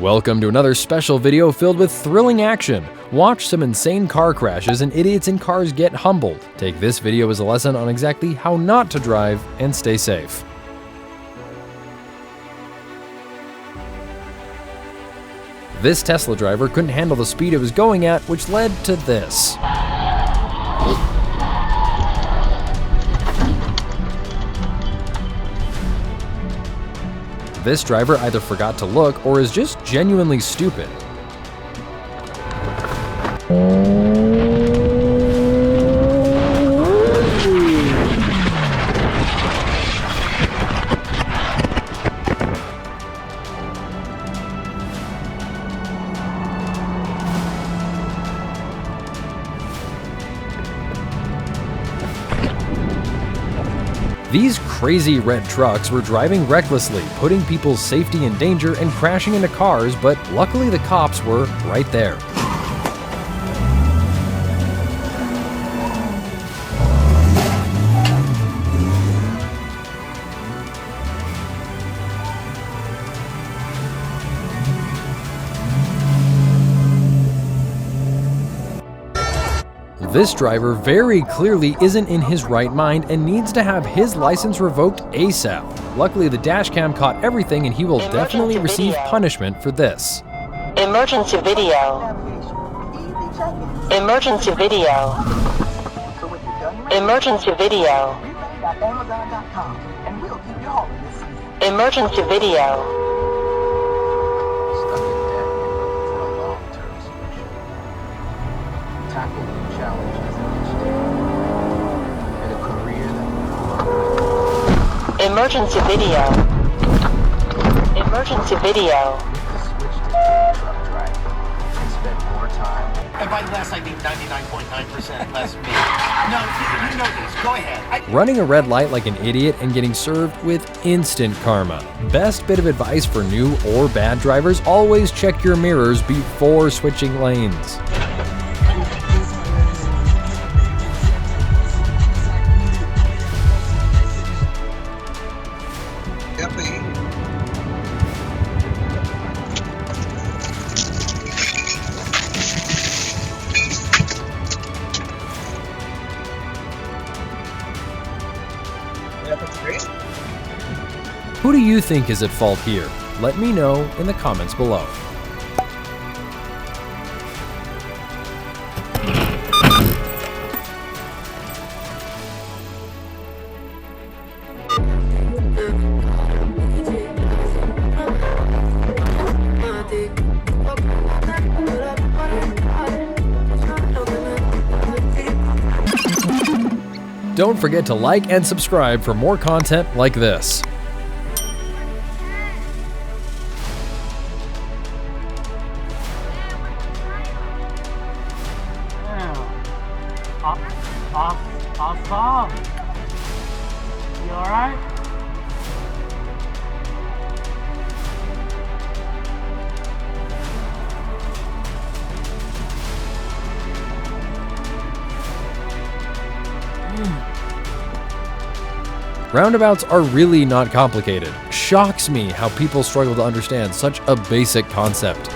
Welcome to another special video filled with thrilling action. Watch some insane car crashes and idiots in cars get humbled. Take this video as a lesson on exactly how not to drive and stay safe. This Tesla driver couldn't handle the speed it was going at, which led to this. This driver either forgot to look or is just genuinely stupid. These crazy red trucks were driving recklessly, putting people's safety in danger and crashing into cars, but luckily the cops were right there. This driver very clearly isn't in his right mind and needs to have his license revoked ASAP. Luckily, the Dashcam caught everything and he will definitely receive punishment for this. Emergency video. Emergency video. Emergency video. Emergency video. Tackle challenges in a career that emergency video. Emergency video. switch to truck driving and spend more time. And by less, I mean 99.9% less me. No, you know this. Go ahead. Running a red light like an idiot and getting served with instant karma. Best bit of advice for new or bad drivers, always check your mirrors before switching lanes. Who do you think is at fault here? Let me know in the comments below. Don't forget to like and subscribe for more content like this. Awesome. You alright? Roundabouts are really not complicated. Shocks me how people struggle to understand such a basic concept.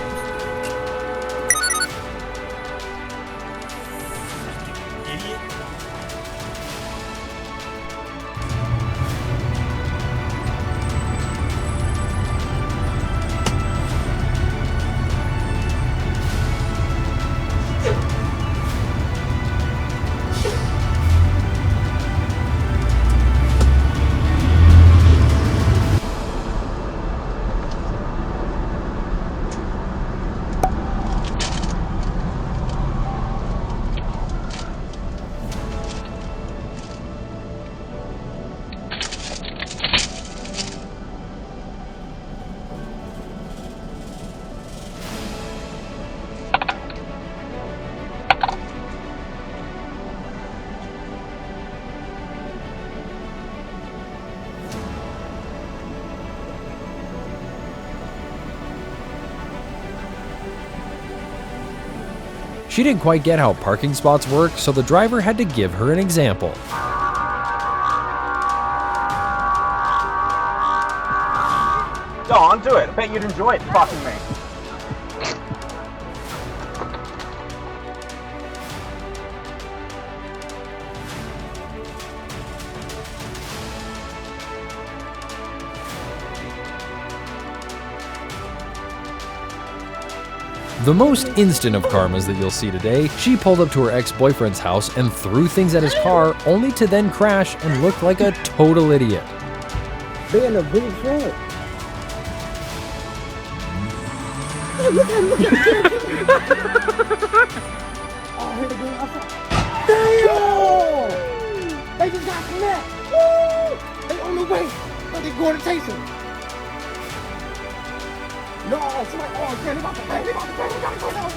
She didn't quite get how parking spots work, so the driver had to give her an example. Go on, do it. I bet you'd enjoy it fucking me. The most instant of karmas that you'll see today, she pulled up to her ex-boyfriend's house and threw things at his car, only to then crash and look like a total idiot. They in a big truck. Oh, here they go outside. Damn! They just got snapped. Woo! They on the way. But they going to chase him. No, somebody, oh, man, they about to bang. They gotta go down.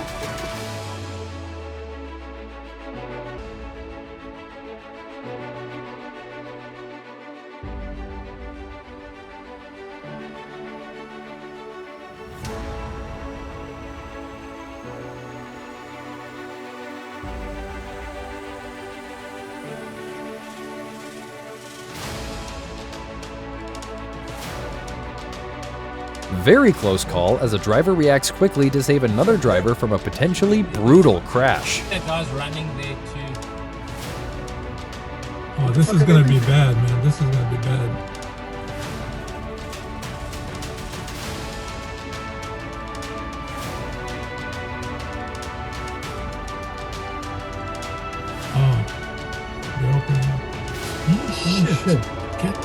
Very close call as a driver reacts quickly to save another driver from a potentially brutal crash. That guy's running there too. Oh, this is gonna be bad, man. This is gonna be bad. Oh, they're opening up. Oh, shit. Get the...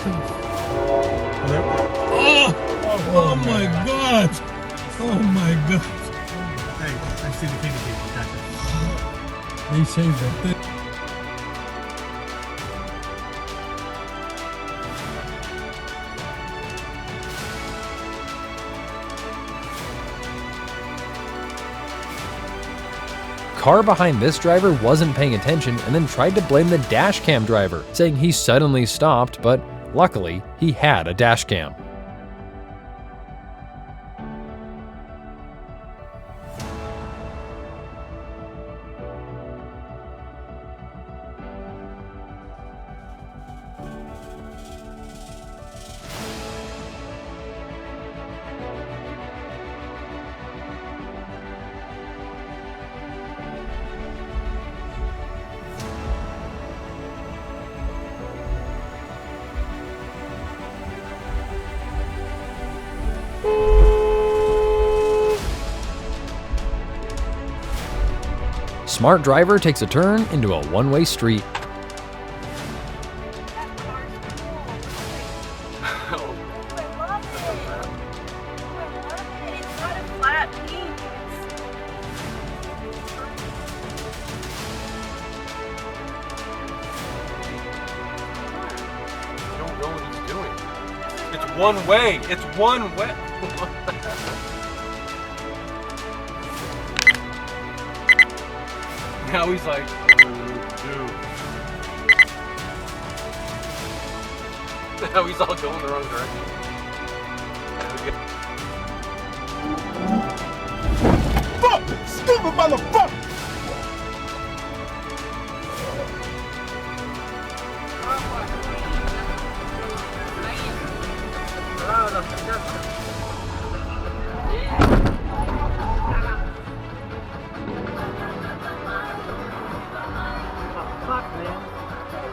Oh my god! Oh my god! Hey, I see the thing again. They saved that thing. Car behind this driver wasn't paying attention and then tried to blame the dashcam driver, saying he suddenly stopped, but luckily he had a dashcam. Smart driver takes a turn into a one-way street. It's one way. It's one way. Now he's like, oh, dude. Now he's all going the wrong direction. Fuck! Stupid motherfucker!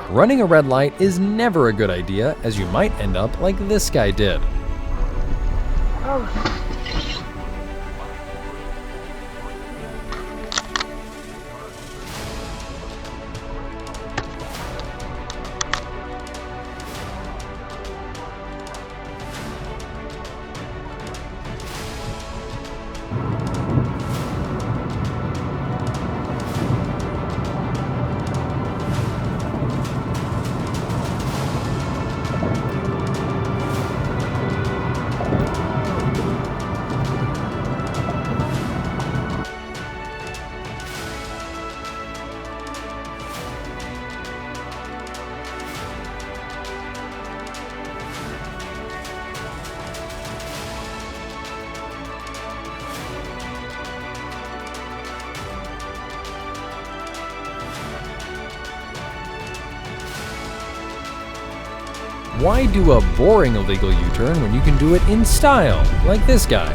Running a red light is never a good idea, as you might end up like this guy did. Why do a boring illegal U-turn when you can do it in style, like this guy?